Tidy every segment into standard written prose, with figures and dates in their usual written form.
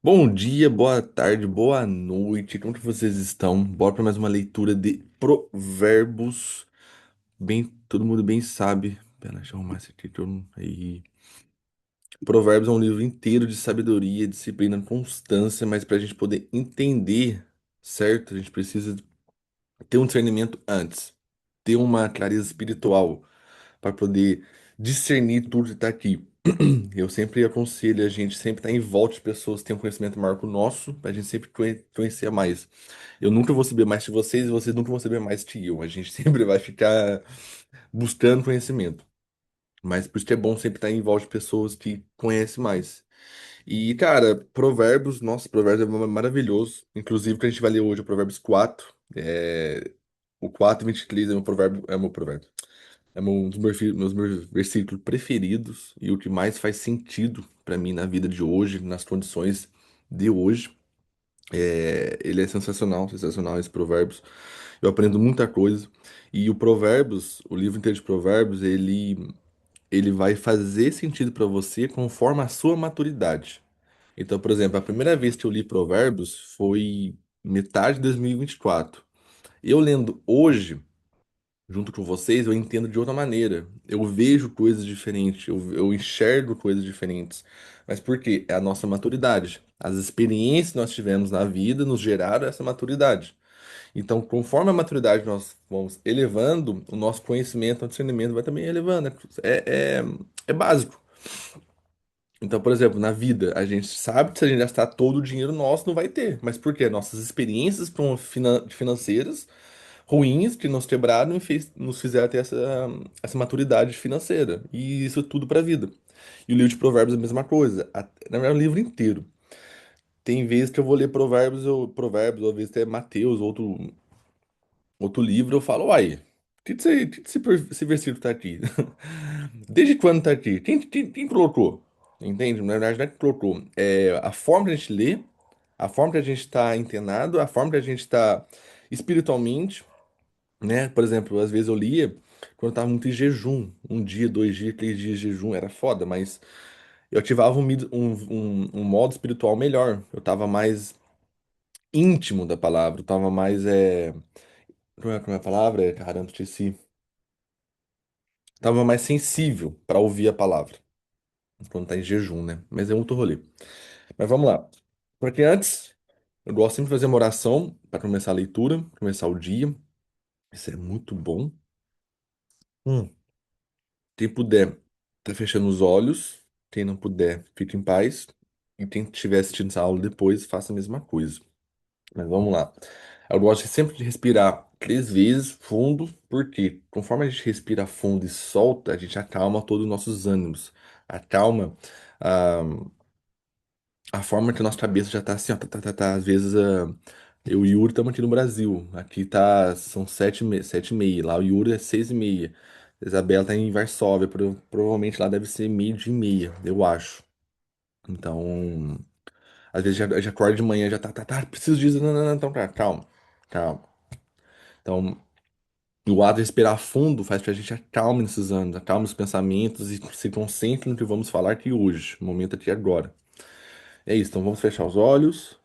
Bom dia, boa tarde, boa noite. Como que vocês estão? Bora para mais uma leitura de Provérbios. Bem, todo mundo bem sabe. Pera, deixa eu arrumar esse aqui que eu não. Aí. Provérbios é um livro inteiro de sabedoria, disciplina, constância, mas para a gente poder entender, certo? A gente precisa ter um discernimento antes, ter uma clareza espiritual para poder discernir tudo que está aqui. Eu sempre aconselho a gente sempre estar em volta de pessoas que têm um conhecimento maior que o nosso, para a gente sempre conhecer mais. Eu nunca vou saber mais de vocês e vocês nunca vão saber mais que eu. A gente sempre vai ficar buscando conhecimento. Mas por isso que é bom sempre estar em volta de pessoas que conhecem mais. E, cara, Provérbios, nossa, Provérbios é maravilhoso. Inclusive, o que a gente vai ler hoje é o Provérbios 4. O 4:23 é meu provérbio. Um dos meus versículos preferidos e o que mais faz sentido para mim na vida de hoje, nas condições de hoje. Ele é sensacional, sensacional esse Provérbios. Eu aprendo muita coisa. E o Provérbios, o livro inteiro de Provérbios, ele vai fazer sentido para você conforme a sua maturidade. Então, por exemplo, a primeira vez que eu li Provérbios foi metade de 2024. Eu lendo hoje, junto com vocês, eu entendo de outra maneira. Eu vejo coisas diferentes, eu enxergo coisas diferentes. Mas por quê? É a nossa maturidade. As experiências que nós tivemos na vida nos geraram essa maturidade. Então, conforme a maturidade nós vamos elevando, o nosso conhecimento, o discernimento vai também elevando. É básico. Então, por exemplo, na vida, a gente sabe que se a gente gastar todo o dinheiro nosso, não vai ter. Mas por quê? Nossas experiências financeiras ruins que nos quebraram e nos fizeram ter essa maturidade financeira. E isso é tudo para a vida. E o livro de Provérbios é a mesma coisa. Na verdade, o livro inteiro. Tem vezes que eu vou ler Provérbios, ou às vezes até Mateus, outro livro, eu falo, uai, esse versículo tá aqui? Desde quando tá aqui? Quem colocou? Entende? Na verdade, não é que colocou. É a forma que a gente lê, a forma que a gente está antenado, a forma que a gente está espiritualmente, né? Por exemplo, às vezes eu lia quando eu tava muito em jejum. Um dia, 2 dias, 3 dias de jejum era foda, mas eu ativava um modo espiritual melhor. Eu tava mais íntimo da palavra, eu tava mais. Como é a palavra? Caramba, esqueci. Tava mais sensível para ouvir a palavra. Quando tá em jejum, né? Mas é outro rolê. Mas vamos lá. Porque antes, eu gosto sempre de fazer uma oração para começar a leitura, começar o dia. Isso é muito bom. Hum. Quem puder, tá fechando os olhos. Quem não puder, fique em paz. E quem estiver assistindo essa aula depois, faça a mesma coisa. Mas vamos lá. Eu gosto sempre de respirar 3 vezes fundo, porque conforme a gente respira fundo e solta, a gente acalma todos os nossos ânimos. Acalma a, a forma que a nossa cabeça já tá assim, ó, tá. Às vezes eu e o Yuri estamos aqui no Brasil. Aqui são 7h30. Lá o Yuri é 6h30. A Isabela tá em Varsóvia. Provavelmente lá deve ser 12h30, eu acho. Então, às vezes já acorda de manhã, já tá, preciso disso. Não, não, não, então tá, calma, calma. Então, o ato de respirar fundo faz com que a gente acalme nesses anos, acalme os pensamentos e se concentre no que vamos falar aqui hoje, no momento aqui agora. É isso, então vamos fechar os olhos,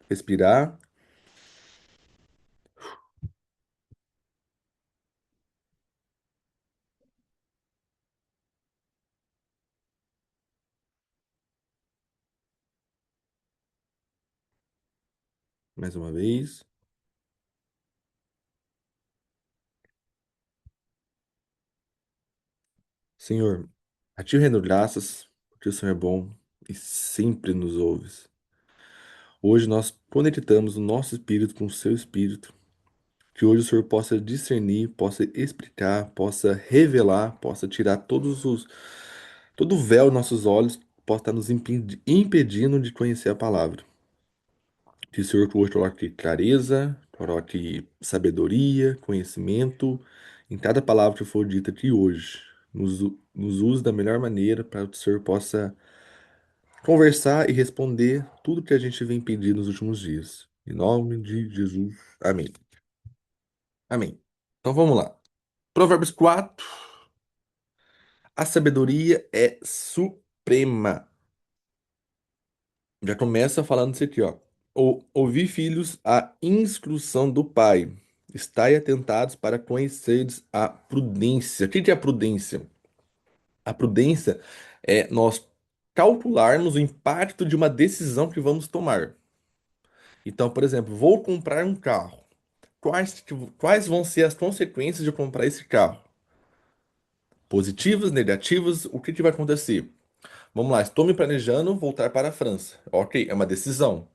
respirar, mais uma vez. Senhor, a Ti eu rendo graças, porque o Senhor é bom e sempre nos ouves. Hoje nós conectamos o nosso espírito com o Seu espírito, que hoje o Senhor possa discernir, possa explicar, possa revelar, possa tirar todo o véu dos nossos olhos, possa estar nos impedindo de conhecer a palavra. Que o Senhor hoje coloque clareza, coloque sabedoria, conhecimento em cada palavra que for dita aqui hoje. Nos use da melhor maneira para que o Senhor possa conversar e responder tudo que a gente vem pedindo nos últimos dias. Em nome de Jesus. Amém. Amém. Então vamos lá. Provérbios 4. A sabedoria é suprema. Já começa falando isso aqui, ó. Ouvi, filhos, a instrução do pai. Estai atentados para conheceres a prudência. O que que é a prudência? A prudência é nós calcularmos o impacto de uma decisão que vamos tomar. Então, por exemplo, vou comprar um carro. Quais vão ser as consequências de eu comprar esse carro? Positivas, negativas, o que que vai acontecer? Vamos lá, estou me planejando voltar para a França. Ok, é uma decisão.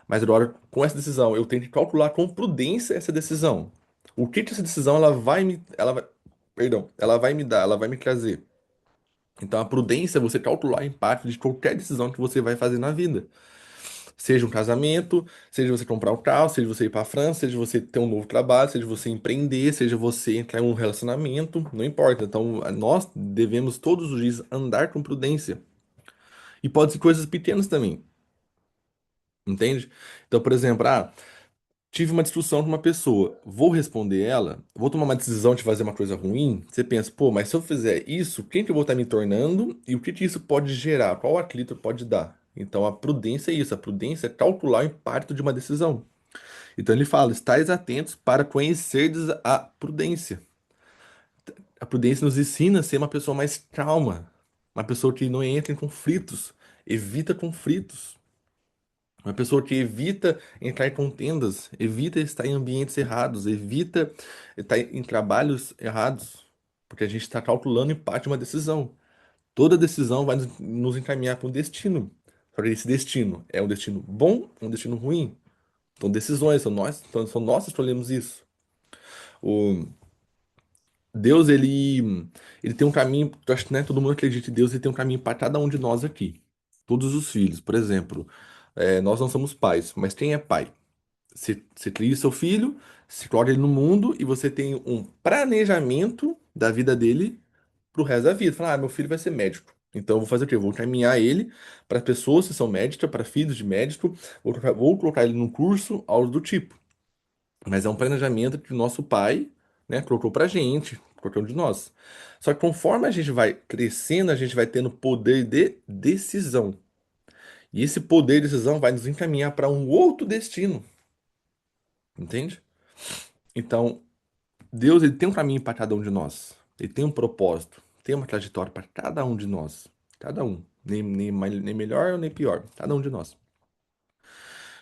Mas agora, com essa decisão, eu tenho que calcular com prudência essa decisão. O que que essa decisão ela vai me dar, ela vai me trazer. Então, a prudência é você calcular o impacto de qualquer decisão que você vai fazer na vida. Seja um casamento, seja você comprar um carro, seja você ir para a França, seja você ter um novo trabalho, seja você empreender, seja você entrar em um relacionamento, não importa. Então, nós devemos todos os dias andar com prudência. E pode ser coisas pequenas também, entende? Então, por exemplo, tive uma discussão com uma pessoa, vou responder ela, vou tomar uma decisão de fazer uma coisa ruim, você pensa, pô, mas se eu fizer isso, quem que eu vou estar me tornando e o que que isso pode gerar? Qual atrito pode dar? Então a prudência é isso, a prudência é calcular o impacto de uma decisão. Então ele fala, estais atentos para conhecerdes a prudência. A prudência nos ensina a ser uma pessoa mais calma, uma pessoa que não entra em conflitos, evita conflitos. Uma pessoa que evita entrar em contendas, evita estar em ambientes errados, evita estar em trabalhos errados, porque a gente está calculando o impacto de uma decisão. Toda decisão vai nos encaminhar para um destino. Só que esse destino é um destino bom ou um destino ruim? São decisões, são nós que escolhemos isso. O Deus, ele tem um caminho, eu acho que né, todo mundo acredita em Deus, ele tem um caminho para cada um de nós aqui. Todos os filhos, por exemplo, nós não somos pais, mas quem é pai? Você cria seu filho, se coloca ele no mundo e você tem um planejamento da vida dele pro resto da vida. Fala, meu filho vai ser médico. Então eu vou fazer o quê? Eu vou encaminhar ele para pessoas que são médicas, para filhos de médico, vou colocar ele num curso, algo do tipo. Mas é um planejamento que o nosso pai, né, colocou pra gente, qualquer um de nós. Só que conforme a gente vai crescendo, a gente vai tendo poder de decisão. E esse poder de decisão vai nos encaminhar para um outro destino, entende? Então, Deus ele tem um caminho para cada um de nós. Ele tem um propósito, tem uma trajetória para cada um de nós. Cada um. Nem melhor nem pior. Cada um de nós.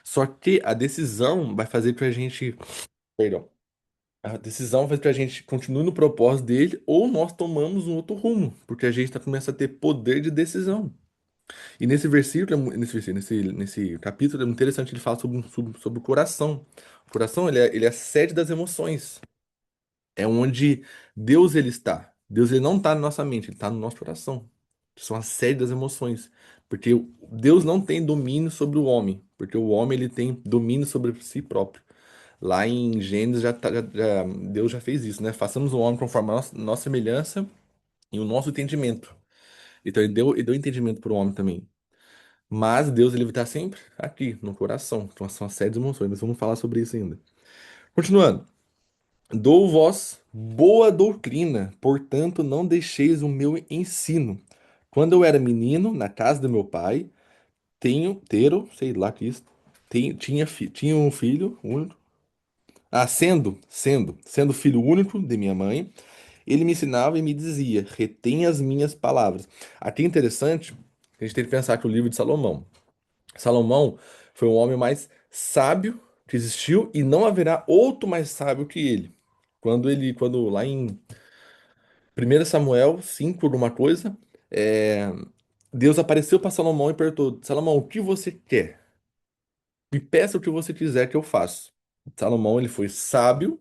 Só que a decisão vai fazer com que a gente. Perdão. A decisão faz com que a gente continue no propósito dele ou nós tomamos um outro rumo. Porque a gente começa a ter poder de decisão. E nesse versículo, nesse capítulo, é muito interessante ele fala sobre o coração. O coração ele é a sede das emoções. É onde Deus ele está. Deus ele não está na nossa mente, ele está no nosso coração. São as sede das emoções. Porque Deus não tem domínio sobre o homem, porque o homem ele tem domínio sobre si próprio. Lá em Gênesis Deus já fez isso, né? Façamos o homem conforme a nossa semelhança e o nosso entendimento. Então ele deu entendimento para o homem também. Mas Deus ele está sempre aqui, no coração. Então são as sete das emoções. Nós vamos falar sobre isso ainda. Continuando. Dou-vos boa doutrina, portanto não deixeis o meu ensino. Quando eu era menino, na casa do meu pai, sei lá que isso, tinha um filho único. Sendo filho único de minha mãe, ele me ensinava e me dizia: retém as minhas palavras. Aqui é interessante, a gente tem que pensar que o livro de Salomão. Salomão foi o homem mais sábio que existiu e não haverá outro mais sábio que ele. Quando lá em 1 Samuel 5 alguma coisa, é, Deus apareceu para Salomão e perguntou: Salomão, o que você quer? Me peça o que você quiser que eu faço. Salomão, ele foi sábio,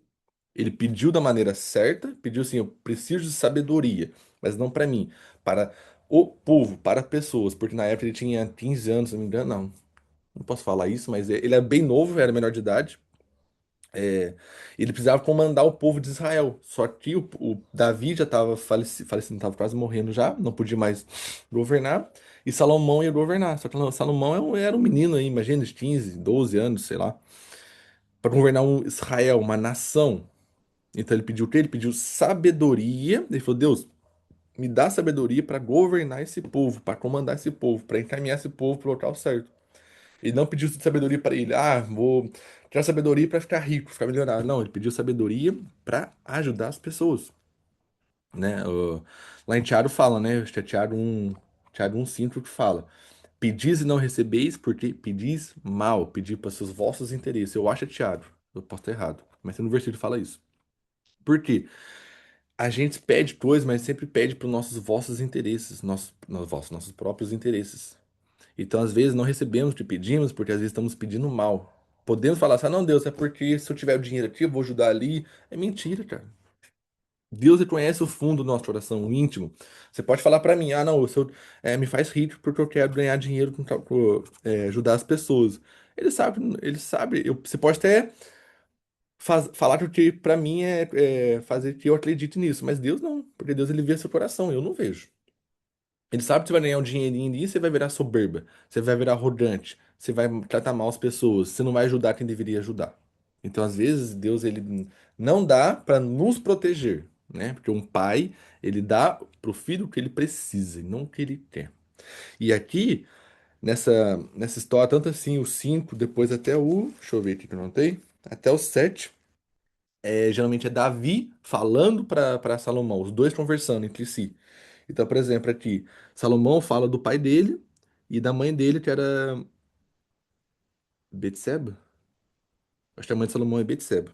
ele pediu da maneira certa, pediu assim: eu preciso de sabedoria, mas não para mim, para o povo, para pessoas, porque na época ele tinha 15 anos, se não me engano, não posso falar isso, mas ele é bem novo, era menor de idade. Ele precisava comandar o povo de Israel. Só que o Davi já estava falecendo, estava quase morrendo já, não podia mais governar. E Salomão ia governar. Só que Salomão era um menino aí, imagina, de 15, 12 anos, sei lá, para governar um Israel, uma nação. Então ele pediu o quê? Ele pediu sabedoria. Ele falou: Deus, me dá sabedoria para governar esse povo, para comandar esse povo, para encaminhar esse povo para o local certo. Ele não pediu sabedoria para ele, vou tirar sabedoria para ficar rico, ficar milionário. Não, ele pediu sabedoria para ajudar as pessoas, né? Lá em Tiago fala, né? Acho que é Tiago 1,5 que fala: Pedis e não recebeis, porque pedis mal, pedir para seus vossos interesses. Eu acho que é Tiago, eu posso estar errado, mas no versículo fala isso. Por quê? A gente pede coisas, mas sempre pede para os nossos vossos interesses, nossos próprios interesses. Então, às vezes, não recebemos o que pedimos, porque às vezes estamos pedindo mal. Podemos falar assim, não, Deus, é porque se eu tiver o dinheiro aqui, eu vou ajudar ali. É mentira, cara. Deus reconhece o fundo do nosso coração, o íntimo. Você pode falar pra mim, não, o seu, me faz rico porque eu quero ganhar dinheiro ajudar as pessoas. Ele sabe. Você pode até falar que pra mim é fazer que eu acredite nisso, mas Deus não, porque Deus ele vê seu coração, eu não vejo. Ele sabe que você vai ganhar um dinheirinho ali e você vai virar soberba, você vai virar arrogante, você vai tratar mal as pessoas, você não vai ajudar quem deveria ajudar. Então, às vezes, Deus ele não dá para nos proteger, né? Porque um pai, ele dá pro filho o que ele precisa e não o que ele quer. E aqui, nessa história, tanto assim, o 5 depois até o. Deixa eu ver aqui que eu não tenho. Até o 7 geralmente é Davi falando para Salomão, os dois conversando entre si. Então, por exemplo, aqui, Salomão fala do pai dele e da mãe dele, que era Betseba. Acho que a mãe de Salomão é Betseba.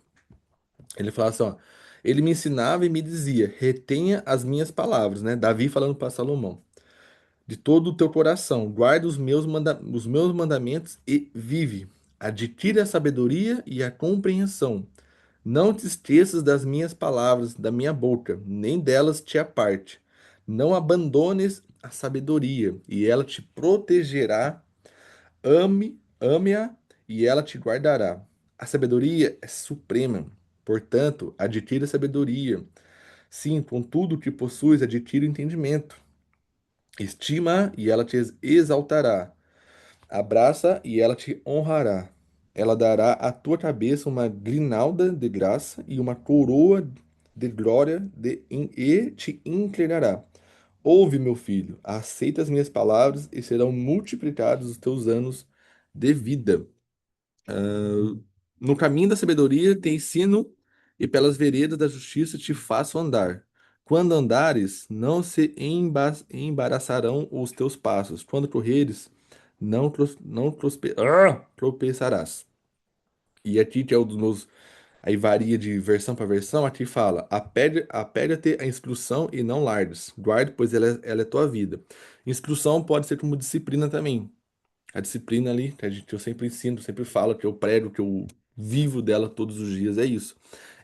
Ele fala assim, ó, ele me ensinava e me dizia, retenha as minhas palavras, né? Davi falando para Salomão. De todo o teu coração, guarda os meus mandamentos e vive. Adquire a sabedoria e a compreensão. Não te esqueças das minhas palavras, da minha boca, nem delas te aparte. Não abandones a sabedoria, e ela te protegerá. Ame-a, e ela te guardará. A sabedoria é suprema. Portanto, adquira sabedoria. Sim, com tudo que possuis, adquira entendimento. Estima, e ela te exaltará. Abraça, e ela te honrará. Ela dará à tua cabeça uma grinalda de graça e uma coroa de glória e te inclinará. Ouve, meu filho, aceita as minhas palavras e serão multiplicados os teus anos de vida. No caminho da sabedoria te ensino, e pelas veredas da justiça te faço andar. Quando andares, não se embaraçarão os teus passos. Quando correres, não tropeçarás. E aqui, que é um dos meus. Aí varia de versão para versão. Aqui fala: apega-te à instrução e não largues. Guarde, pois ela é tua vida. Instrução pode ser como disciplina também. A disciplina ali, que eu sempre ensino, sempre falo, que eu prego, que eu vivo dela todos os dias, é isso.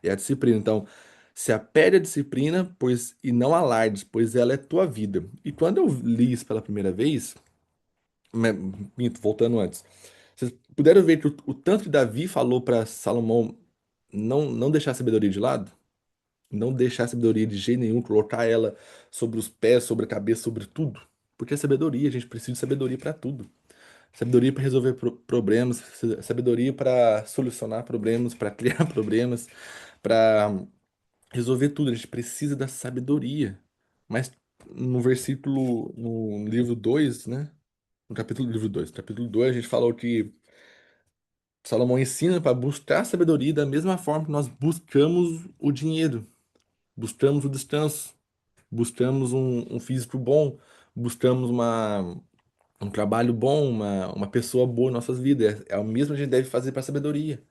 É a disciplina. Então, se apere à disciplina, pois e não alardes, pois ela é tua vida. E quando eu li isso pela primeira vez, me- minto, voltando antes, vocês puderam ver que o tanto que Davi falou para Salomão não deixar a sabedoria de lado? Não deixar a sabedoria de jeito nenhum, colocar ela sobre os pés, sobre a cabeça, sobre tudo. Porque é sabedoria, a gente precisa de sabedoria para tudo. Sabedoria para resolver problemas, sabedoria para solucionar problemas, para criar problemas, para resolver tudo. A gente precisa da sabedoria. Mas no versículo, no livro 2, né? No capítulo, livro 2, capítulo 2 a gente falou que Salomão ensina para buscar sabedoria da mesma forma que nós buscamos o dinheiro, buscamos o descanso, buscamos um físico bom, buscamos um trabalho bom, uma pessoa boa em nossas vidas. É o mesmo que a gente deve fazer para a sabedoria.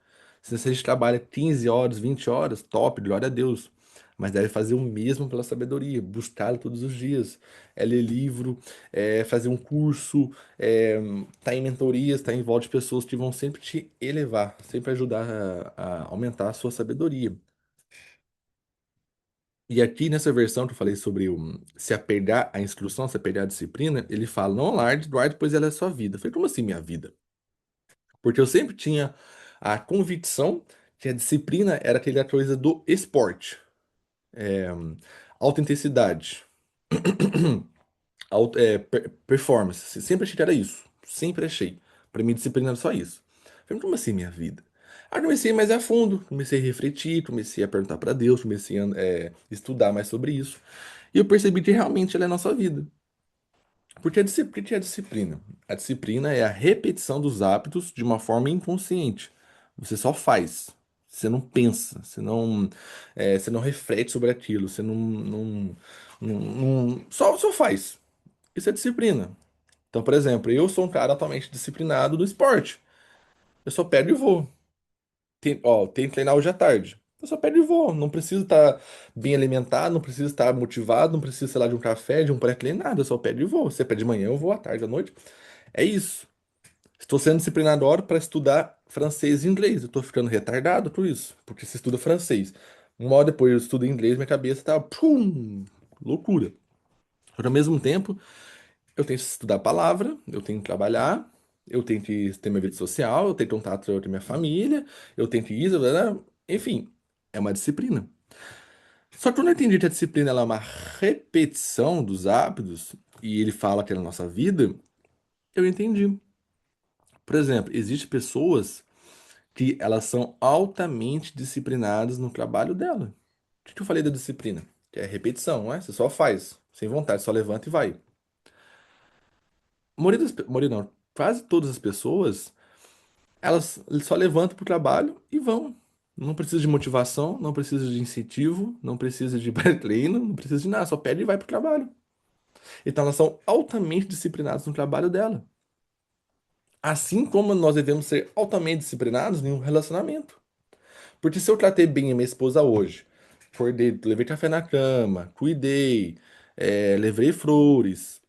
Se a gente trabalha 15 horas, 20 horas, top, glória a Deus. Mas deve fazer o mesmo pela sabedoria, buscá-la todos os dias. É ler livro, é fazer um curso, tá em mentorias, tá em volta de pessoas que vão sempre te elevar, sempre ajudar a aumentar a sua sabedoria. E aqui nessa versão que eu falei sobre se apegar à instrução, se apegar à disciplina, ele fala, não alarde, guarde, pois ela é sua vida. Eu falei, como assim minha vida? Porque eu sempre tinha a convicção que a disciplina era aquela coisa do esporte. É, alta intensidade, performance. Sempre achei que era isso. Sempre achei. Pra mim, disciplina era só isso. Eu falei, como assim minha vida? Aí eu comecei mais a fundo, comecei a refletir, comecei a perguntar pra Deus, comecei a estudar mais sobre isso. E eu percebi que realmente ela é a nossa vida. Porque o que é a disciplina? A disciplina é a repetição dos hábitos de uma forma inconsciente. Você só faz. Você não pensa, você não reflete sobre aquilo, você só faz. Isso é disciplina. Então, por exemplo, eu sou um cara altamente disciplinado no esporte. Eu só pego e vou. Tem que treinar hoje à tarde. Eu só pego e vou. Não preciso estar bem alimentado, não preciso estar motivado, não preciso, sei lá, de um café, de um pré-treino, nada. Eu só pego e vou. Você pede de manhã, eu vou à tarde, à noite. É isso. Estou sendo disciplinado agora para estudar francês e inglês. Eu estou ficando retardado por isso, porque se estuda francês. Uma hora depois eu estudo inglês, minha cabeça tá, pum, loucura. Só que ao mesmo tempo, eu tenho que estudar a palavra, eu tenho que trabalhar, eu tenho que ter minha vida social, eu tenho contato com a minha família, eu tenho que ir, blá, blá, blá. Enfim, é uma disciplina. Só que quando eu entendi que a disciplina ela é uma repetição dos hábitos, e ele fala que é na nossa vida, eu entendi. Por exemplo, existem pessoas que elas são altamente disciplinadas no trabalho dela. O que que eu falei da disciplina? Que é repetição, não é? Você só faz, sem vontade, só levanta e vai. Maioria não, quase todas as pessoas, elas só levantam pro trabalho e vão. Não precisa de motivação, não precisa de incentivo, não precisa de pré-treino, não precisa de nada, só pede e vai pro trabalho. Então elas são altamente disciplinadas no trabalho dela. Assim como nós devemos ser altamente disciplinados em um relacionamento. Porque se eu tratei bem a minha esposa hoje, acordei, levei café na cama, cuidei, levei flores,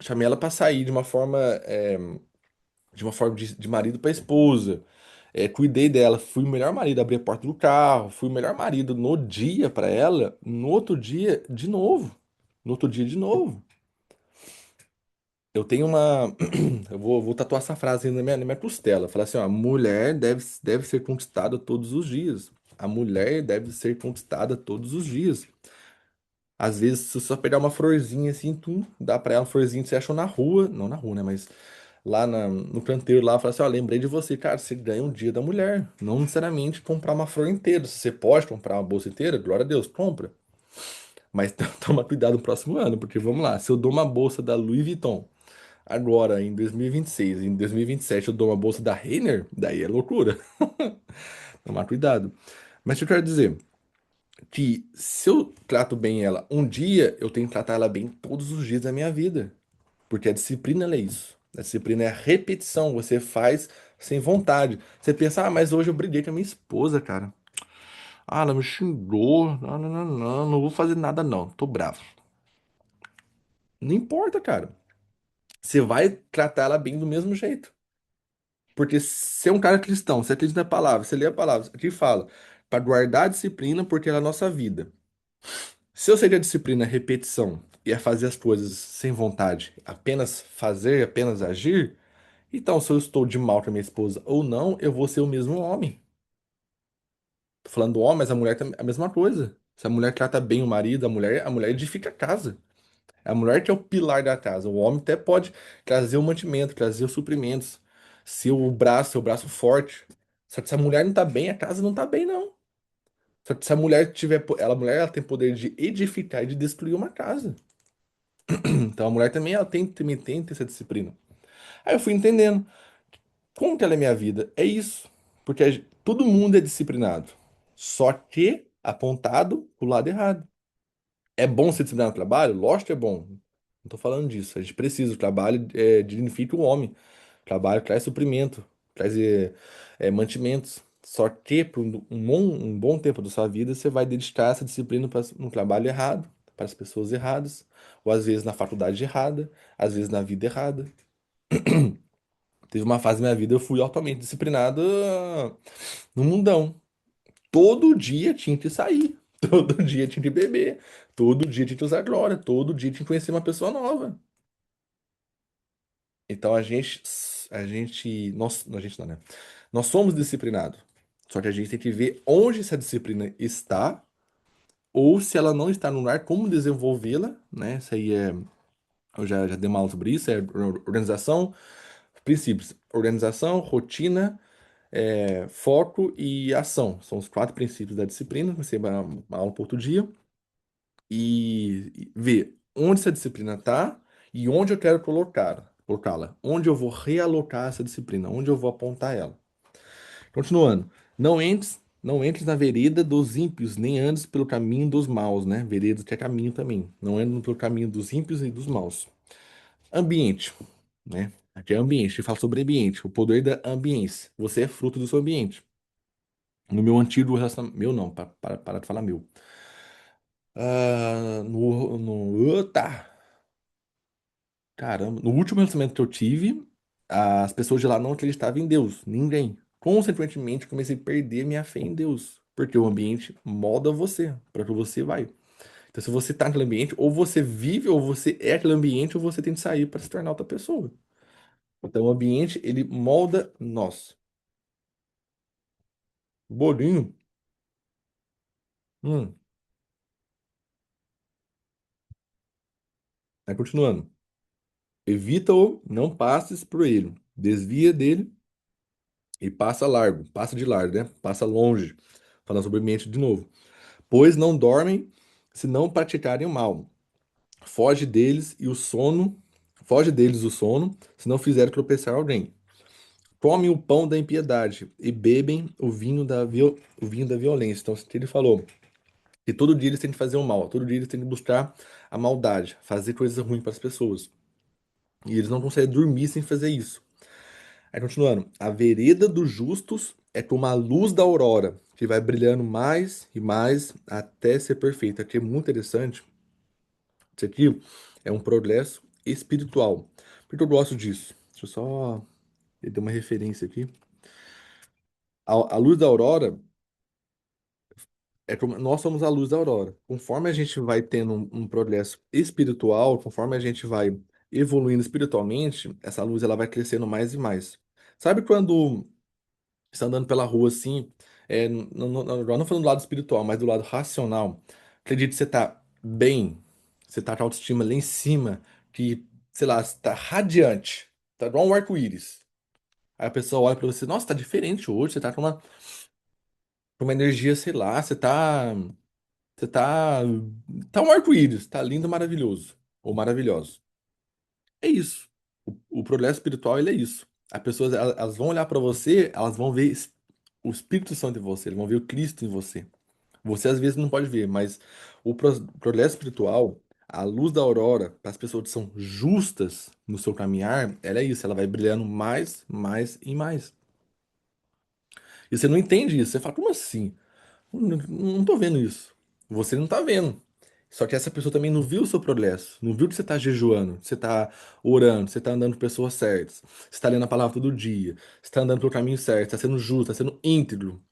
chamei ela para sair de uma forma de marido para esposa, cuidei dela, fui o melhor marido, abri a porta do carro, fui o melhor marido no dia para ela, no outro dia de novo, no outro dia de novo. Eu tenho uma, vou tatuar essa frase aí na minha costela, falar assim, ó, a mulher deve ser conquistada todos os dias. A mulher deve ser conquistada todos os dias. Às vezes, se você só pegar uma florzinha assim, tu dá pra ela uma florzinha que você achou na rua, não na rua, né? Mas no canteiro lá, fala assim: ó, lembrei de você, cara. Você ganha um dia da mulher. Não necessariamente comprar uma flor inteira. Se você pode comprar uma bolsa inteira, glória a Deus, compra. Mas toma cuidado no próximo ano, porque vamos lá, se eu dou uma bolsa da Louis Vuitton agora em 2026, em 2027 eu dou uma bolsa da Renner, daí é loucura. Tomar cuidado. Mas o que eu quero dizer? Que se eu trato bem ela um dia, eu tenho que tratar ela bem todos os dias da minha vida. Porque a disciplina ela é isso. A disciplina é a repetição. Você faz sem vontade. Você pensa, ah, mas hoje eu briguei com a minha esposa, cara. Ah, ela me xingou. Não, não, não, não, não vou fazer nada, não. Tô bravo. Não importa, cara. Você vai tratar ela bem do mesmo jeito. Porque se é um cara cristão, você acredita na palavra, você lê a palavra, aqui fala, para guardar a disciplina, porque ela é a nossa vida. Se eu sei que a disciplina é repetição e é fazer as coisas sem vontade, apenas fazer, apenas agir, então se eu estou de mal com a minha esposa ou não, eu vou ser o mesmo homem. Tô falando do homem, mas a mulher é a mesma coisa. Se a mulher trata bem o marido, a mulher edifica a casa. É a mulher que é o pilar da casa. O homem até pode trazer o mantimento, trazer os suprimentos. Seu braço forte. Só que se a mulher não tá bem, a casa não tá bem, não. Só que se a mulher tiver, a mulher ela tem poder de edificar e de destruir uma casa. Então a mulher também ela tem que ter essa disciplina. Aí eu fui entendendo como que ela é minha vida. É isso. Porque todo mundo é disciplinado. Só que apontado pro lado errado. É bom ser disciplinado no trabalho? Lógico que é bom. Não tô falando disso. A gente precisa. O trabalho dignifica o homem. O trabalho traz suprimento, traz mantimentos. Só que por um bom tempo da sua vida você vai dedicar essa disciplina para um trabalho errado, para as pessoas erradas, ou às vezes na faculdade errada, às vezes na vida errada. Teve uma fase da minha vida eu fui altamente disciplinado no mundão. Todo dia tinha que sair, todo dia tinha que beber, todo dia tinha que usar glória, todo dia tinha que conhecer uma pessoa nova. Então a gente não, né? Nós somos disciplinados. Só que a gente tem que ver onde essa disciplina está, ou se ela não está no lugar, como desenvolvê-la, né? Isso aí eu já dei uma aula sobre isso, é organização, princípios, organização, rotina, foco e ação. São os quatro princípios da disciplina, você vai uma aula por outro dia, e ver onde essa disciplina está e onde eu quero colocá-la, onde eu vou realocar essa disciplina, onde eu vou apontar ela. Continuando, não entres na vereda dos ímpios, nem andes pelo caminho dos maus, né? Vereda que é caminho também. Não andes pelo caminho dos ímpios e dos maus. Ambiente, né? Aqui é ambiente, ele fala sobre ambiente, o poder da ambiência. Você é fruto do seu ambiente. No meu antigo relacionamento. Meu não, para de falar meu. Tá. Caramba, no último relacionamento que eu tive, as pessoas de lá não acreditavam em Deus, ninguém. Consequentemente, comecei a perder minha fé em Deus, porque o ambiente molda você, para que você vai. Então, se você tá naquele ambiente, ou você vive, ou você é aquele ambiente, ou você tem que sair para se tornar outra pessoa. Então, o ambiente, ele molda nós. Bolinho. Hum. Aí, continuando. Evita-o, não passes por ele. Desvia dele e passa largo. Passa de largo, né? Passa longe. Falando sobre o ambiente de novo. Pois não dormem se não praticarem o mal. Foge deles e o sono, foge deles o sono, se não fizer tropeçar alguém. Comem o pão da impiedade e bebem o vinho da violência. Então, o que ele falou? Que todo dia eles têm que fazer o mal, todo dia eles têm que buscar a maldade, fazer coisas ruins para as pessoas. E eles não conseguem dormir sem fazer isso. Aí, continuando. A vereda dos justos é como a luz da aurora, que vai brilhando mais e mais até ser perfeita. Aqui é muito interessante. Isso aqui é um progresso espiritual. Por que eu gosto disso? Deixa eu só dar uma referência aqui. A luz da aurora é como nós somos a luz da aurora. Conforme a gente vai tendo um progresso espiritual, conforme a gente vai evoluindo espiritualmente, essa luz ela vai crescendo mais e mais. Sabe quando você tá andando pela rua assim, agora não falando do lado espiritual, mas do lado racional, acredite que você tá bem, você tá com a autoestima lá em cima, que, sei lá, você tá radiante, tá igual um arco-íris. Aí a pessoa olha pra você, nossa, tá diferente hoje, você tá com uma energia, sei lá, você tá um arco-íris, tá lindo, maravilhoso, ou maravilhoso. É isso. O progresso espiritual, ele é isso. As pessoas, elas vão olhar pra você, elas vão ver o Espírito Santo em você, eles vão ver o Cristo em você. Você às vezes não pode ver, mas o progresso espiritual, a luz da aurora, para as pessoas que são justas no seu caminhar, ela é isso, ela vai brilhando mais, mais e mais. E você não entende isso, você fala, como assim? Não tô vendo isso. Você não tá vendo. Só que essa pessoa também não viu o seu progresso, não viu que você tá jejuando, que você tá orando, que você tá andando com pessoas certas, você tá lendo a palavra todo dia, você tá andando pelo caminho certo, tá sendo justo, tá sendo íntegro,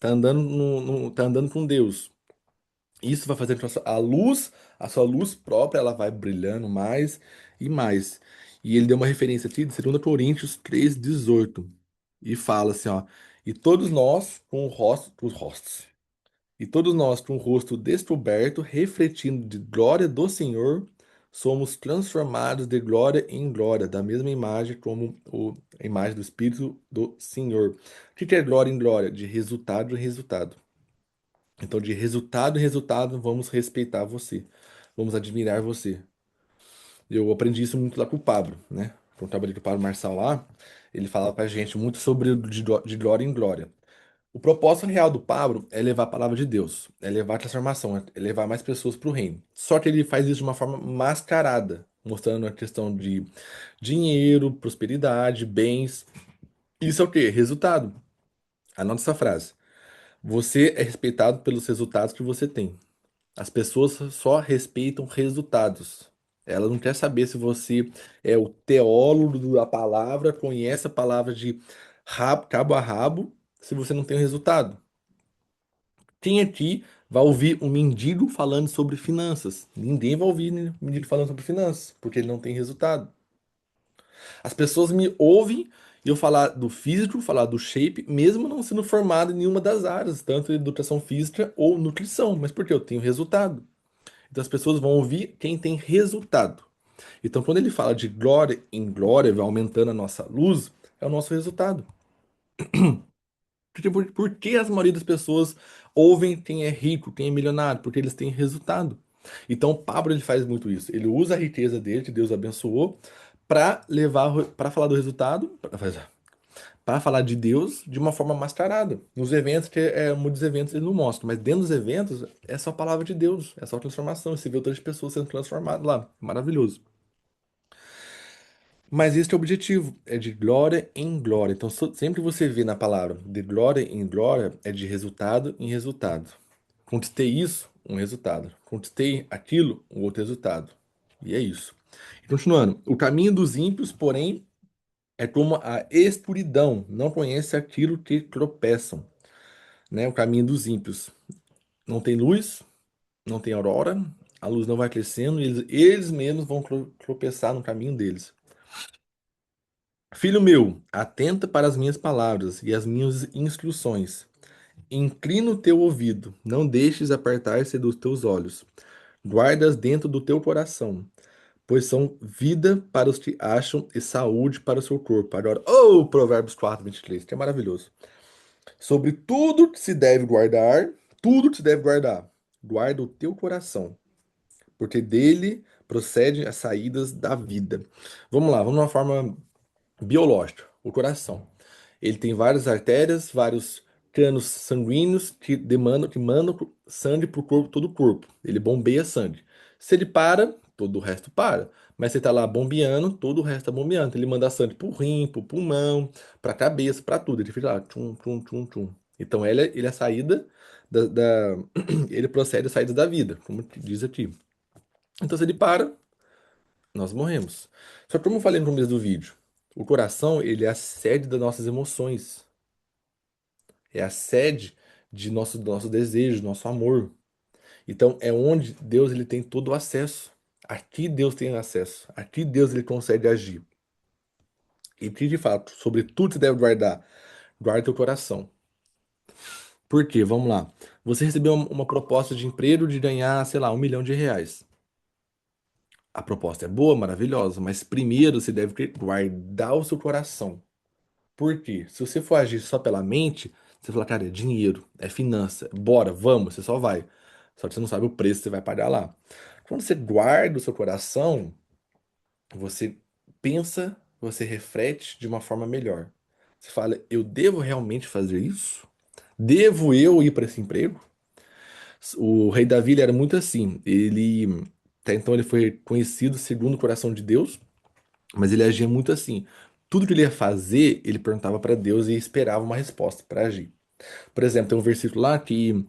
tá andando, tá andando com Deus. Isso vai fazer com que a sua luz própria, ela vai brilhando mais e mais. E ele deu uma referência aqui de 2 Coríntios 3:18 e fala assim, ó, e todos nós com os rostos, e todos nós com o rosto descoberto, refletindo de glória do Senhor, somos transformados de glória em glória, da mesma imagem como a imagem do Espírito do Senhor. O que é glória em glória? De resultado em resultado. Então, de resultado em resultado, vamos respeitar você. Vamos admirar você. Eu aprendi isso muito lá com o Pablo, né? Quando eu trabalhei com o Pablo Marçal lá, ele falava pra gente muito sobre o de glória em glória. O propósito real do Pablo é levar a palavra de Deus, é levar a transformação, é levar mais pessoas para o reino. Só que ele faz isso de uma forma mascarada, mostrando a questão de dinheiro, prosperidade, bens. Isso é o quê? Resultado. Anota essa frase. Você é respeitado pelos resultados que você tem. As pessoas só respeitam resultados. Ela não quer saber se você é o teólogo da palavra, conhece a palavra de cabo a rabo, se você não tem o resultado. Quem aqui vai ouvir um mendigo falando sobre finanças? Ninguém vai ouvir um mendigo falando sobre finanças, porque ele não tem resultado. As pessoas me ouvem eu falar do físico, falar do shape, mesmo não sendo formado em nenhuma das áreas, tanto educação física ou nutrição, mas porque eu tenho resultado. Então as pessoas vão ouvir quem tem resultado. Então quando ele fala de glória em glória, vai aumentando a nossa luz, é o nosso resultado. Porque, por que as maioria das pessoas ouvem quem é rico, quem é milionário? Porque eles têm resultado. Então, o Pablo ele faz muito isso. Ele usa a riqueza dele, que Deus abençoou, para levar, para falar do resultado, para falar de Deus de uma forma mascarada. Nos eventos, que muitos eventos ele não mostra, mas dentro dos eventos é só a palavra de Deus, é só transformação. Você vê outras pessoas sendo transformadas lá. Maravilhoso. Mas este é o objetivo, é de glória em glória. Então, sempre você vê na palavra de glória em glória, é de resultado em resultado. Conquistei isso, um resultado. Conquistei aquilo, um outro resultado. E é isso. E continuando, o caminho dos ímpios, porém, é como a escuridão, não conhece aquilo que tropeçam, né? O caminho dos ímpios. Não tem luz, não tem aurora, a luz não vai crescendo, e eles mesmos vão tropeçar no caminho deles. Filho meu, atenta para as minhas palavras e as minhas instruções. Inclina o teu ouvido, não deixes apartar-se dos teus olhos. Guardas dentro do teu coração, pois são vida para os que acham e saúde para o seu corpo. Agora, Provérbios 4:23, que é maravilhoso. Sobre tudo que se deve guardar, tudo que se deve guardar, guarda o teu coração, porque dele procedem as saídas da vida. Vamos lá, vamos de uma forma biológica, o coração. Ele tem várias artérias, vários canos sanguíneos que mandam sangue para o corpo, todo o corpo. Ele bombeia sangue. Se ele para, todo o resto para. Mas se ele tá lá bombeando, todo o resto tá bombeando. Então ele manda sangue pro rim, pro pulmão, pra cabeça, pra tudo. Ele fica lá, tchum, tchum, tchum, tchum. Então ele é a saída ele procede a saída da vida, como diz aqui. Então se ele para, nós morremos. Só que como eu falei no começo do vídeo, o coração, ele é a sede das nossas emoções. É a sede do nosso desejo, do nosso amor. Então é onde Deus ele tem todo o acesso. Aqui Deus tem acesso. Aqui Deus ele consegue agir. E que de fato, sobre tudo você deve guardar. Guarda teu coração. Por quê? Vamos lá. Você recebeu uma proposta de emprego de ganhar, sei lá, R$ 1 milhão. A proposta é boa, maravilhosa, mas primeiro você deve guardar o seu coração. Por quê? Se você for agir só pela mente, você fala, cara, é dinheiro, é finança, bora, vamos, você só vai. Só que você não sabe o preço que você vai pagar lá. Quando você guarda o seu coração, você pensa, você reflete de uma forma melhor. Você fala, eu devo realmente fazer isso? Devo eu ir para esse emprego? O rei Davi ele era muito assim. Até então ele foi conhecido segundo o coração de Deus, mas ele agia muito assim. Tudo que ele ia fazer, ele perguntava para Deus e esperava uma resposta para agir. Por exemplo, tem um versículo lá que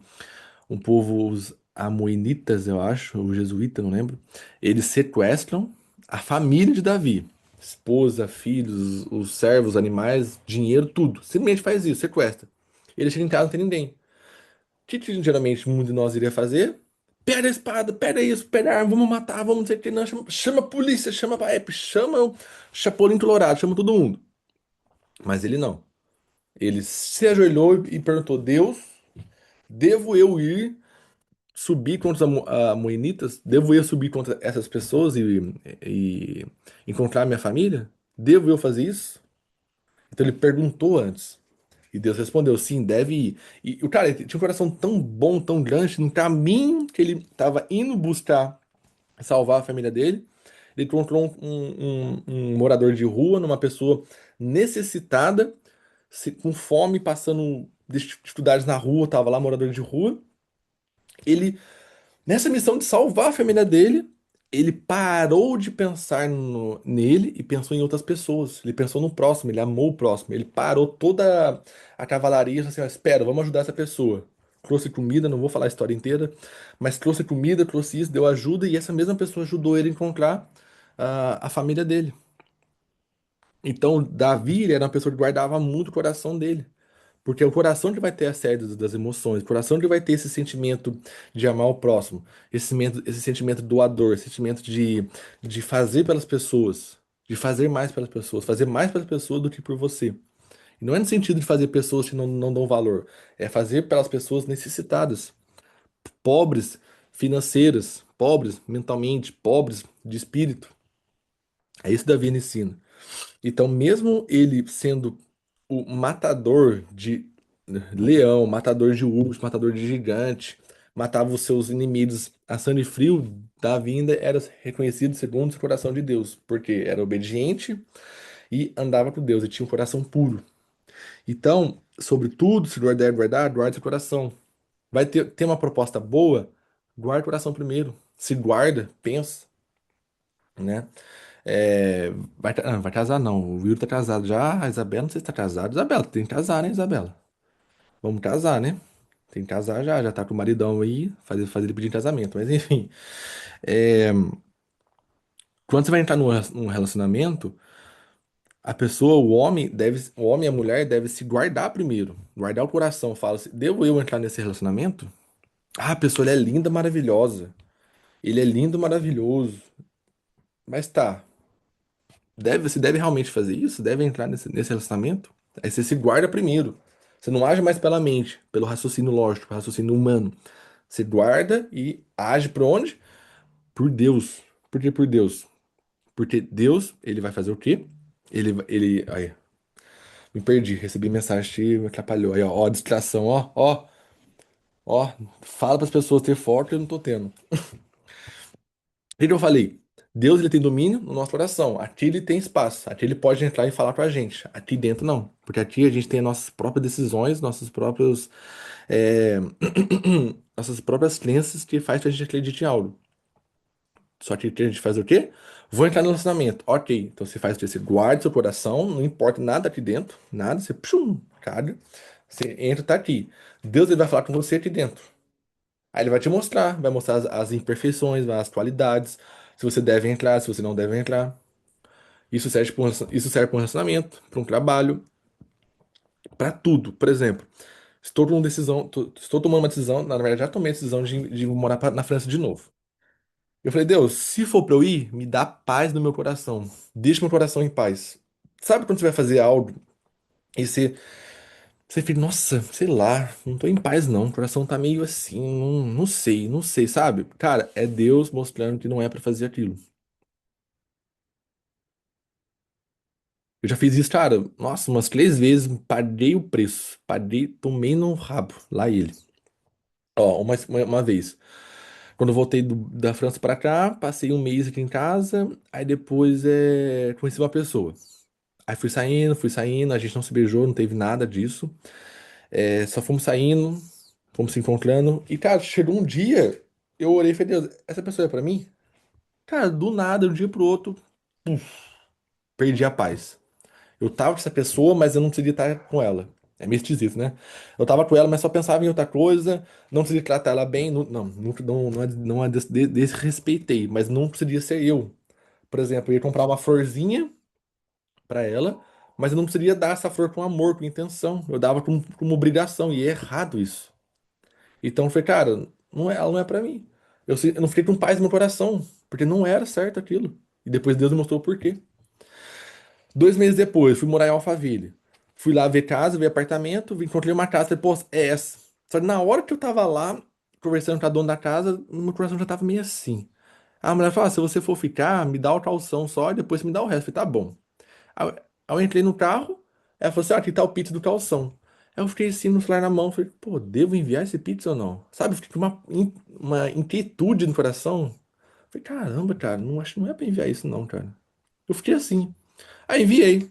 um povo, os amoinitas, eu acho, ou jesuíta, não lembro, eles sequestram a família de Davi. Esposa, filhos, os servos, animais, dinheiro, tudo. Simplesmente faz isso, sequestra. Ele chega em casa, não tem ninguém. O que geralmente muitos de nós iria fazer? Pega a espada, pega isso, pega a arma, vamos matar, vamos dizer que não, chama a polícia, chama a PAEP, chama o Chapolin Colorado, chama todo mundo. Mas ele não. Ele se ajoelhou e perguntou: Deus, devo eu ir subir contra os amoinitas? Devo eu subir contra essas pessoas e encontrar minha família? Devo eu fazer isso? Então ele perguntou antes. E Deus respondeu: sim, deve ir. E o cara ele tinha um coração tão bom, tão grande, no caminho que ele estava indo buscar salvar a família dele, ele encontrou um morador de rua, numa pessoa necessitada, com fome, passando dificuldades na rua, tava lá, morador de rua. Ele, nessa missão de salvar a família dele, ele parou de pensar nele e pensou em outras pessoas. Ele pensou no próximo, ele amou o próximo. Ele parou toda a cavalaria e falou assim: ó, espera, vamos ajudar essa pessoa. Trouxe comida, não vou falar a história inteira, mas trouxe comida, trouxe isso, deu ajuda e essa mesma pessoa ajudou ele a encontrar a família dele. Então, Davi, ele era uma pessoa que guardava muito o coração dele. Porque é o coração que vai ter a sede das emoções, o coração que vai ter esse sentimento de amar o próximo, esse sentimento doador, esse sentimento de fazer pelas pessoas, de fazer mais pelas pessoas do que por você. E não é no sentido de fazer pessoas que não dão valor, é fazer pelas pessoas necessitadas, pobres financeiras, pobres mentalmente, pobres de espírito. É isso que Davi ensina. Então, mesmo ele sendo o matador de leão, matador de urso, matador de gigante, matava os seus inimigos a sangue frio, Davi ainda era reconhecido segundo o coração de Deus, porque era obediente e andava com Deus e tinha um coração puro. Então, sobretudo, se guardar, guarde seu coração. Vai ter uma proposta boa, guarda o coração primeiro. Se guarda, pensa, né? É, vai casar não, o Will tá casado já, a Isabela não sei se tá casada. Isabela, tem que casar, né, Isabela? Vamos casar, né? Tem que casar já tá com o maridão aí, fazer ele pedir em casamento. Mas enfim, é, quando você vai entrar num relacionamento, a pessoa, o homem e a mulher devem se guardar primeiro, guardar o coração. Fala assim, devo eu entrar nesse relacionamento? Ah, a pessoa ela é linda, maravilhosa. Ele é lindo, maravilhoso. Mas tá, você deve realmente fazer isso? Deve entrar nesse relacionamento? Aí você se guarda primeiro. Você não age mais pela mente, pelo raciocínio lógico, raciocínio humano. Você guarda e age por onde? Por Deus. Por que por Deus? Porque Deus, ele vai fazer o quê? Aí, me perdi, recebi mensagem que me atrapalhou. Aí, ó, distração, ó. Fala para as pessoas ter foco, eu não tô tendo. O que que eu falei? Deus, ele tem domínio no nosso coração. Aqui ele tem espaço. Aqui ele pode entrar e falar com a gente. Aqui dentro não. Porque aqui a gente tem as nossas próprias decisões, nossos próprios, é, nossas próprias crenças que faz que a gente acredite em algo. Só que a gente faz o quê? Vou entrar no relacionamento. Ok. Então você faz o quê? Você guarda seu coração, não importa nada aqui dentro, nada, você pshum, cara. Você entra, tá aqui. Deus ele vai falar com você aqui dentro. Aí ele vai mostrar as imperfeições, as qualidades, se você deve entrar, se você não deve entrar. Isso serve para um relacionamento, para um trabalho, para tudo. Por exemplo, estou tomando uma decisão, na verdade já tomei a decisão de morar na França de novo. Eu falei, Deus, se for pra eu ir, me dá paz no meu coração. Deixa meu coração em paz. Sabe quando você vai fazer algo e você fica, nossa, sei lá, não tô em paz não. O coração tá meio assim, não sei, sabe? Cara, é Deus mostrando que não é pra fazer aquilo. Eu já fiz isso, cara, nossa, umas 3 vezes, paguei o preço. Paguei, tomei no rabo, lá ele. Ó, uma vez. Quando eu voltei da França pra cá, passei um mês aqui em casa, aí depois conheci uma pessoa. Aí fui saindo, a gente não se beijou, não teve nada disso. Só fomos saindo, fomos se encontrando. E, cara, chegou um dia, eu orei e falei, Deus, essa pessoa é pra mim? Cara, do nada, de um dia pro outro, perdi a paz. Eu tava com essa pessoa, mas eu não conseguia estar com ela. É meio esquisito, né? Eu tava com ela, mas só pensava em outra coisa, não conseguia tratar ela bem. Não desrespeitei, mas não podia ser eu. Por exemplo, eu ia comprar uma florzinha pra ela, mas eu não precisaria dar essa flor com amor, com intenção. Eu dava como obrigação, e é errado isso. Então eu falei, cara, ela não é pra mim. Eu não fiquei com paz no meu coração, porque não era certo aquilo. E depois Deus me mostrou o porquê. 2 meses depois, fui morar em Alphaville. Fui lá ver casa, ver apartamento, encontrei uma casa, falei, pô, é essa. Só que na hora que eu tava lá, conversando com a dona da casa, meu coração já tava meio assim. A mulher falou, ah, se você for ficar, me dá o calção só e depois você me dá o resto. Eu falei, tá bom. Aí eu entrei no carro, ela falou assim: ah, aqui tá o Pix do calção. Aí eu fiquei assim no celular na mão, falei, pô, devo enviar esse Pix ou não? Sabe, eu fiquei com uma inquietude no coração. Falei, caramba, cara, não acho que não é pra enviar isso, não, cara. Eu fiquei assim. Aí enviei.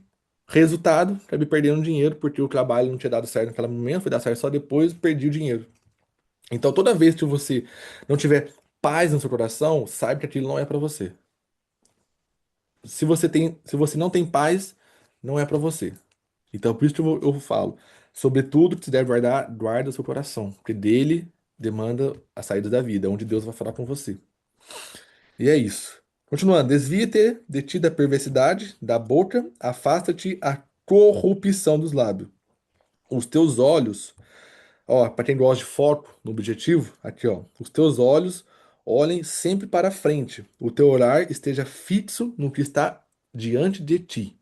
Resultado, acabei perdendo dinheiro, porque o trabalho não tinha dado certo naquele momento, foi dar certo só depois, perdi o dinheiro. Então toda vez que você não tiver paz no seu coração, saiba que aquilo não é pra você. Se você não tem paz, não é pra você. Então, por isso que eu falo, sobretudo que você deve guardar, guarda o seu coração, porque dele demanda a saída da vida, onde Deus vai falar com você. E é isso. Continuando, desvia-te de ti da perversidade da boca, afasta-te a corrupção dos lábios. Os teus olhos, ó, para quem gosta de foco no objetivo, aqui, ó, os teus olhos olhem sempre para frente, o teu olhar esteja fixo no que está diante de ti.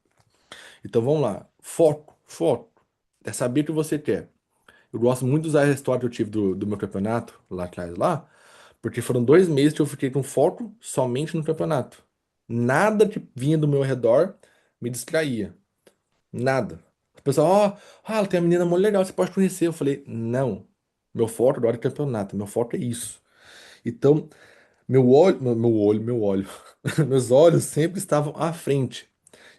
Então vamos lá, foco, é saber o que você quer. Eu gosto muito de usar a história que eu tive do meu campeonato lá atrás, lá, porque foram 2 meses que eu fiquei com foco somente no campeonato. Nada que vinha do meu redor me distraía. Nada. O pessoal, ó, ah, tem uma menina muito legal, você pode conhecer. Eu falei, não. Meu forte agora é campeonato, meu forte é isso. Então, meu olho, meus olhos sempre estavam à frente.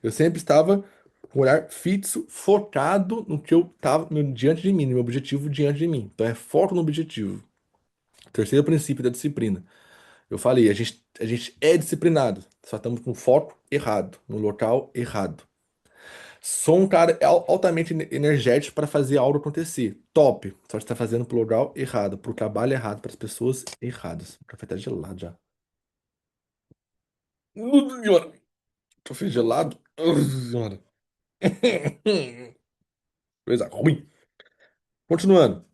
Eu sempre estava com o olhar fixo, focado no que eu estava diante de mim, no meu objetivo diante de mim. Então é foco no objetivo. Terceiro princípio da disciplina. Eu falei, a gente é disciplinado, só estamos com foco errado, no local errado. Sou um cara altamente energético para fazer algo acontecer. Top. Só que está fazendo pro lugar errado, pro trabalho errado, para as pessoas erradas. O café tá gelado já. Senhora. Café gelado? Senhora. Coisa ruim. Continuando.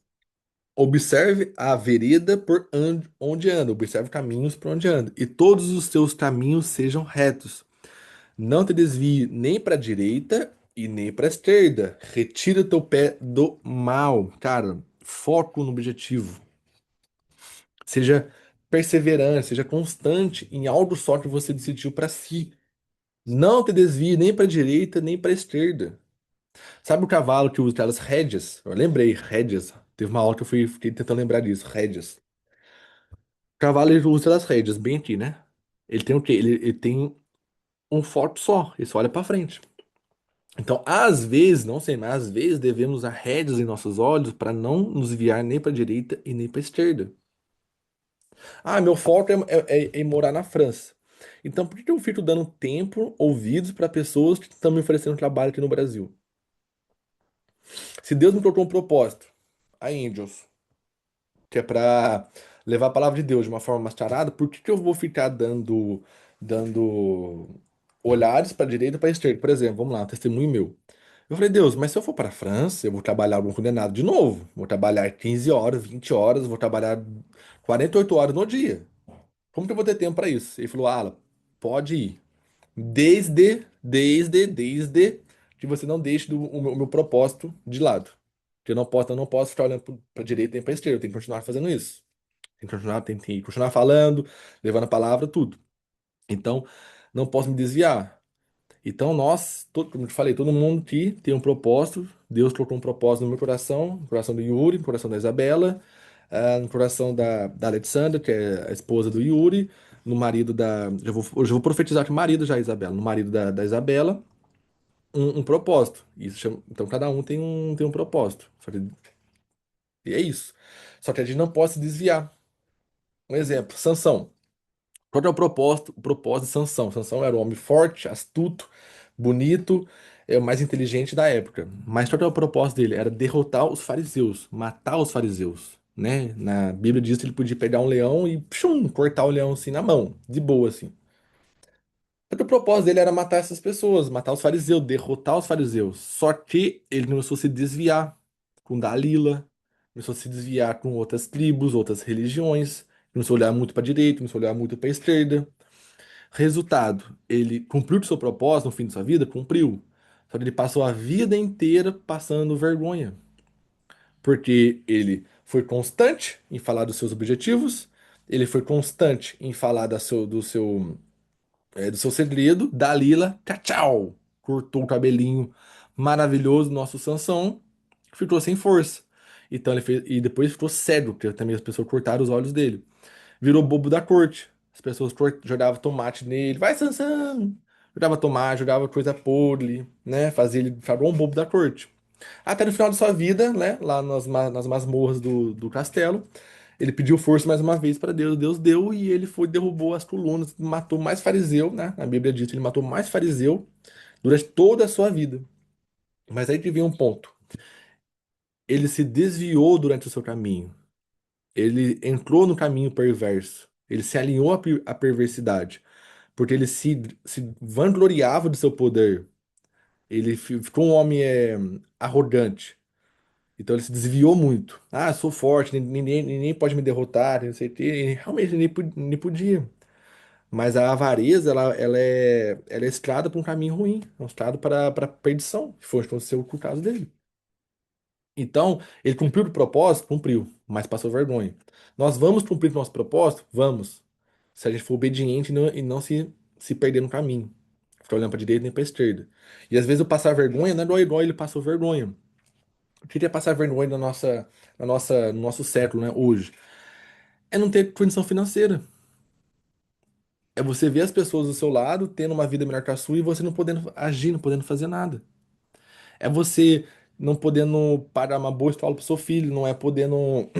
Observe a vereda por onde anda. Observe caminhos por onde anda. E todos os teus caminhos sejam retos. Não te desvie nem para a direita e nem para a esquerda. Retira teu pé do mal. Cara, foco no objetivo. Seja perseverante, seja constante em algo só que você decidiu para si. Não te desvie nem para a direita nem para a esquerda. Sabe o cavalo que usa aquelas rédeas? Eu lembrei, rédeas. Teve uma aula que eu fiquei tentando lembrar disso, rédeas. O cavalo ele usa as rédeas, bem aqui, né? Ele tem o quê? Ele tem um foco só, ele só olha para frente. Então, às vezes, não sei, mas às vezes devemos usar rédeas em nossos olhos para não nos desviar nem para a direita e nem para a esquerda. Ah, meu foco é morar na França. Então, por que que eu fico dando tempo, ouvidos para pessoas que estão me oferecendo trabalho aqui no Brasil? Se Deus me colocou um propósito, a Angels, que é para levar a palavra de Deus de uma forma mascarada, por que que eu vou ficar dando olhares para a direita e para a esquerda? Por exemplo, vamos lá, um testemunho meu. Eu falei, Deus, mas se eu for para a França, eu vou trabalhar algum condenado de novo. Vou trabalhar 15 horas, 20 horas, vou trabalhar 48 horas no dia. Como que eu vou ter tempo para isso? Ele falou, Alan, pode ir. Desde que você não deixe o meu propósito de lado. Que eu não posso ficar olhando para direita nem para esquerda. Eu tenho que continuar fazendo isso. Tem que continuar falando, levando a palavra, tudo. Então, não posso me desviar. Então, como eu te falei, todo mundo que tem um propósito, Deus colocou um propósito no meu coração, no coração do Yuri, no coração da Isabela, no coração da Alexandra, que é a esposa do Yuri, no marido da. Eu já vou profetizar que o marido já é Isabela, no marido da Isabela, um propósito. Então, cada um tem um propósito. E é isso. Só que a gente não pode se desviar. Um exemplo, Sansão. Qual é o propósito de Sansão? Sansão era um homem forte, astuto, bonito, é o mais inteligente da época. Mas qual é o propósito dele? Era derrotar os fariseus, matar os fariseus, né? Na Bíblia diz que ele podia pegar um leão e cortar o leão assim na mão, de boa assim. Só que o propósito dele era matar essas pessoas, matar os fariseus, derrotar os fariseus. Só que ele começou a se desviar com Dalila, começou a se desviar com outras tribos, outras religiões, começou a olhar muito para a direita, começou a olhar muito para a esquerda. Resultado, ele cumpriu o seu propósito no fim de sua vida? Cumpriu. Só que ele passou a vida inteira passando vergonha. Porque ele foi constante em falar dos seus objetivos, ele foi constante em falar do seu segredo. Dalila, tchau, cortou o cabelinho maravilhoso do nosso Sansão, ficou sem força. Então ele fez, e depois ficou cego, porque também as pessoas cortaram os olhos dele. Virou bobo da corte. As pessoas jogavam tomate nele. Vai, Sansão! Jogava tomate, jogava coisa podre, né? Fazia ele ficar igual um bobo da corte. Até no final de sua vida, né? Lá nas masmorras do castelo, ele pediu força mais uma vez para Deus. Deus deu e ele foi, derrubou as colunas, matou mais fariseu, né? Na Bíblia diz que ele matou mais fariseu durante toda a sua vida. Mas aí que vem um ponto. Ele se desviou durante o seu caminho. Ele entrou no caminho perverso. Ele se alinhou à perversidade. Porque ele se vangloriava do seu poder. Ele ficou um homem arrogante. Então ele se desviou muito. Ah, sou forte, ninguém pode me derrotar, não sei o quê. E realmente nem podia. Mas a avareza, ela é estrada para um caminho ruim, é um estrado para perdição, que foi o que aconteceu com o caso dele. Então, ele cumpriu o propósito? Cumpriu, mas passou vergonha. Nós vamos cumprir o nosso propósito? Vamos. Se a gente for obediente e não se perder no caminho. Ficar olhando para direita nem para esquerda. E às vezes eu passar vergonha não é igual ele passou vergonha. O que é passar vergonha no nosso século, né, hoje? É não ter condição financeira. É você ver as pessoas do seu lado tendo uma vida melhor que a sua e você não podendo agir, não podendo fazer nada. É você não podendo pagar uma boa escola para o seu filho, não é podendo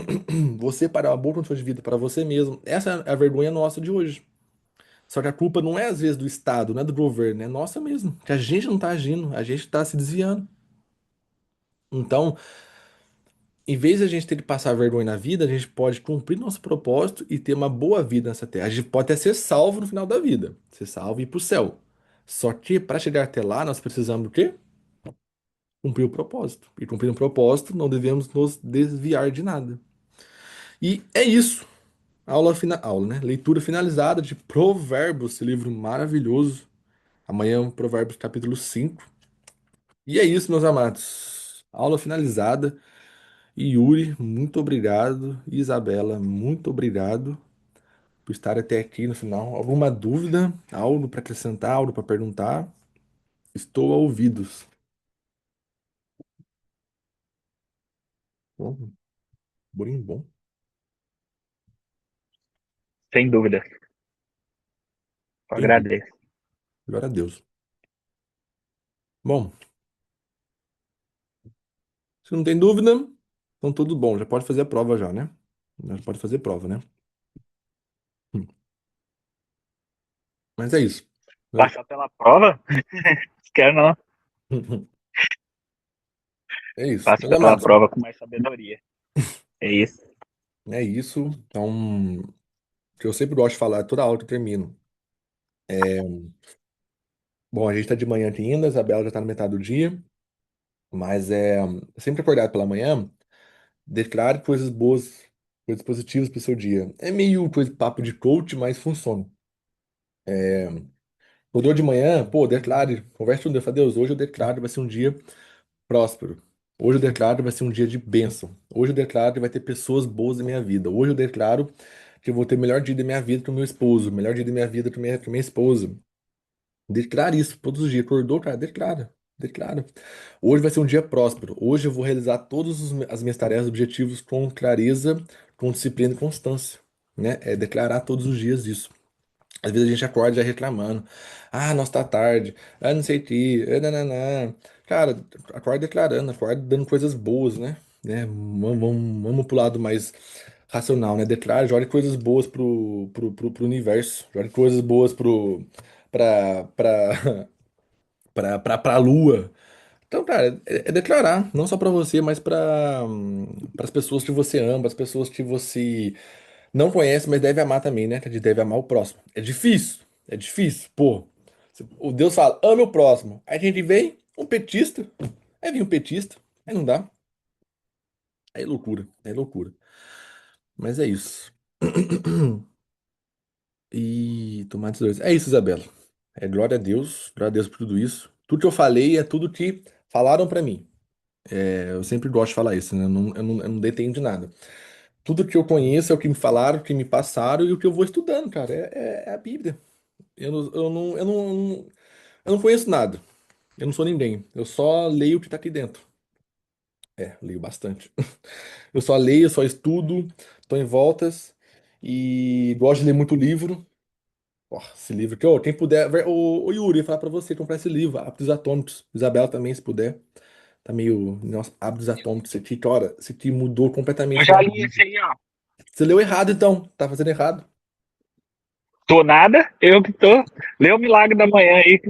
você pagar uma boa condição de vida para você mesmo. Essa é a vergonha nossa de hoje. Só que a culpa não é às vezes do Estado, não é do governo, é nossa mesmo. Que a gente não tá agindo, a gente tá se desviando. Então, em vez de a gente ter que passar vergonha na vida, a gente pode cumprir nosso propósito e ter uma boa vida nessa terra. A gente pode até ser salvo no final da vida, ser salvo e ir pro céu. Só que para chegar até lá, nós precisamos do quê? Cumprir o propósito. E cumprir o propósito, não devemos nos desviar de nada. E é isso. Aula, né? Leitura finalizada de Provérbios, esse livro maravilhoso. Amanhã, Provérbios capítulo 5. E é isso, meus amados. Aula finalizada. E Yuri, muito obrigado. E Isabela, muito obrigado por estar até aqui no final. Alguma dúvida? Algo para acrescentar? Algo para perguntar? Estou a ouvidos. Bom, bom. Sem dúvida. Eu Entendi. agradeço. Glória a Deus. Bom, se não tem dúvida, então tudo bom. Já pode fazer a prova já, né? Já pode fazer prova, né? Hum. Mas é isso. Passar pela prova? Quero não. É isso. Passo Meus pela amados, prova com mais sabedoria. É isso. é isso. Então, o que eu sempre gosto de falar, toda aula que eu termino. Bom, a gente tá de manhã aqui ainda, a Isabela já tá na metade do dia, mas sempre acordado pela manhã, declare coisas boas, coisas positivas pro seu dia. É meio coisa papo de coach, mas funciona. Acordou de manhã, pô, declare, converse com Deus, fala, Deus, hoje eu declaro que vai ser um dia próspero. Hoje eu declaro que vai ser um dia de bênção. Hoje eu declaro que vai ter pessoas boas na minha vida. Hoje eu declaro que eu vou ter o melhor dia da minha vida com o meu esposo, o melhor dia da minha vida com a minha esposa. Declara isso todos os dias. Acordou, cara? Declara. Declara. Hoje vai ser um dia próspero. Hoje eu vou realizar todas as minhas tarefas, objetivos com clareza, com disciplina e constância. Né? É declarar todos os dias isso. Às vezes a gente acorda já reclamando. Ah, nossa, tá tarde. Ah, não sei o que. Ah, nananã. Cara, acorda declarando, acorda dando coisas boas, né? Vamos pro lado mais racional, né? Declara, jogue coisas boas pro universo. Jogue coisas boas pra, pra lua. Então, cara, é declarar, não só pra você, mas para as pessoas que você ama, as pessoas que você não conhece, mas deve amar também, né? Que a gente deve amar o próximo. É difícil, pô. O Deus fala, ame o próximo. Aí a gente vem um petista, aí vem um petista, aí não dá. Aí é loucura, é loucura. Mas é isso. E tomates dois. É isso, Isabela. É glória a Deus por tudo isso. Tudo que eu falei é tudo que falaram pra mim. Eu sempre gosto de falar isso, né? Eu não detenho de nada. Tudo que eu conheço é o que me falaram, o que me passaram e o que eu vou estudando, cara. É a Bíblia. Eu não conheço nada. Eu não sou ninguém. Eu só leio o que tá aqui dentro. Leio bastante. Eu só leio, eu só estudo, tô em voltas e gosto de ler muito livro. Ó, esse livro aqui, ó, quem puder. O Yuri, ia falar pra você comprar esse livro, Hábitos Atômicos. Isabela também, se puder. Tá meio. Nossa, Hábitos Atômicos. Esse aqui, cara, esse aqui mudou Eu completamente já minha li vida. esse aí, ó. Você leu errado, então. Tá fazendo errado. Tô nada, eu que tô. Lê o Milagre da Manhã aí.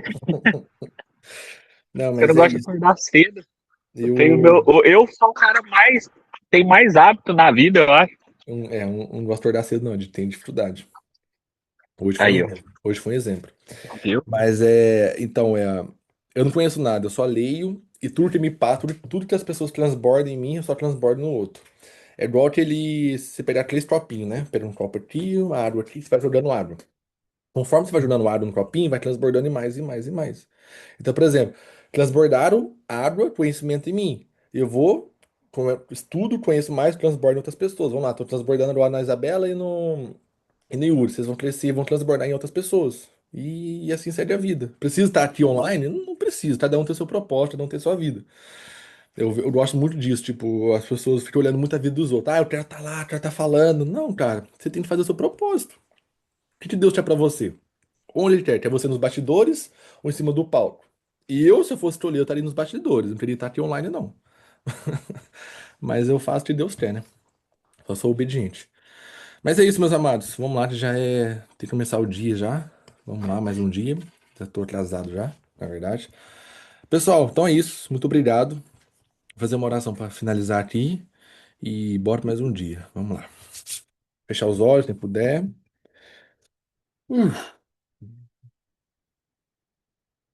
Não, Eu mas não é gosto de isso. acordar cedo. Eu tenho meu. Eu. Eu sou o cara mais. Tem mais hábito na vida, eu acho. Um gosto de acordar cedo, não. Tem dificuldade. Hoje foi um Aí, ó. exemplo. Hoje foi um exemplo. Viu? Mas então, eu não conheço nada, eu só leio e tudo que me passa, tudo que as pessoas transbordam em mim, eu só transbordo no outro. É igual você pegar aqueles copinhos, né? Pega um copo aqui, uma água aqui, você vai jogando água. Conforme você vai jogando água no copinho, vai transbordando em mais e mais e mais. Então, por exemplo, transbordaram água, conhecimento em mim. Eu vou, estudo, conheço mais, transbordo em outras pessoas. Vamos lá, estou transbordando agora na Isabela e no Yuri. Vocês vão crescer e vão transbordar em outras pessoas. E assim segue a vida. Precisa estar aqui online? Não, não precisa. Cada um tem seu propósito, cada um tem sua vida. Eu gosto muito disso, tipo, as pessoas ficam olhando muito a vida dos outros. Ah, eu quero estar lá, eu quero estar falando. Não, cara, você tem que fazer o seu propósito. O que que Deus quer pra você? Onde ele quer? Quer você nos bastidores ou em cima do palco? E eu, se eu fosse escolher, eu estaria nos bastidores, não queria estar aqui online, não. Mas eu faço o que Deus quer, né? Só sou obediente. Mas é isso, meus amados. Vamos lá, que já é. Tem que começar o dia já. Vamos lá, mais um dia. Já tô atrasado já, na verdade. Pessoal, então é isso. Muito obrigado. Vou fazer uma oração para finalizar aqui. E bora pra mais um dia. Vamos lá. Fechar os olhos, quem puder. Hum.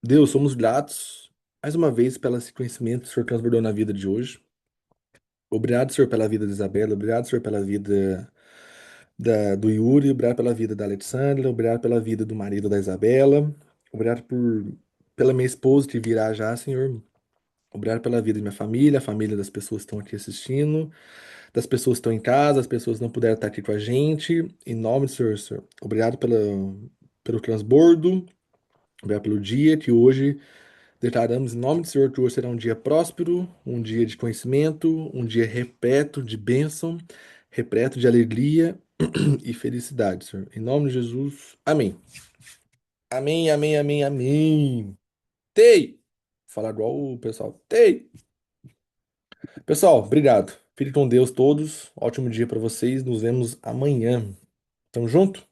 Deus, somos gratos mais uma vez pelo esse conhecimento que o Senhor transbordou na vida de hoje. Obrigado, Senhor, pela vida da Isabela. Obrigado, Senhor, pela vida do Yuri. Obrigado pela vida da Alexandra. Obrigado pela vida do marido da Isabela. Obrigado pela minha esposa que virá já, Senhor. Obrigado pela vida da minha família, a família das pessoas que estão aqui assistindo, das pessoas que estão em casa, as pessoas que não puderam estar aqui com a gente. Em nome do Senhor, Senhor. Obrigado pelo transbordo. Obrigado pelo dia que hoje declaramos em nome do Senhor que hoje será um dia próspero, um dia de conhecimento, um dia repleto de bênção, repleto de alegria e felicidade, Senhor. Em nome de Jesus. Amém. Amém, amém, amém, amém. Tei! Falar igual o pessoal. Tei! Pessoal, obrigado. Fique com Deus todos. Ótimo dia para vocês. Nos vemos amanhã. Tamo junto?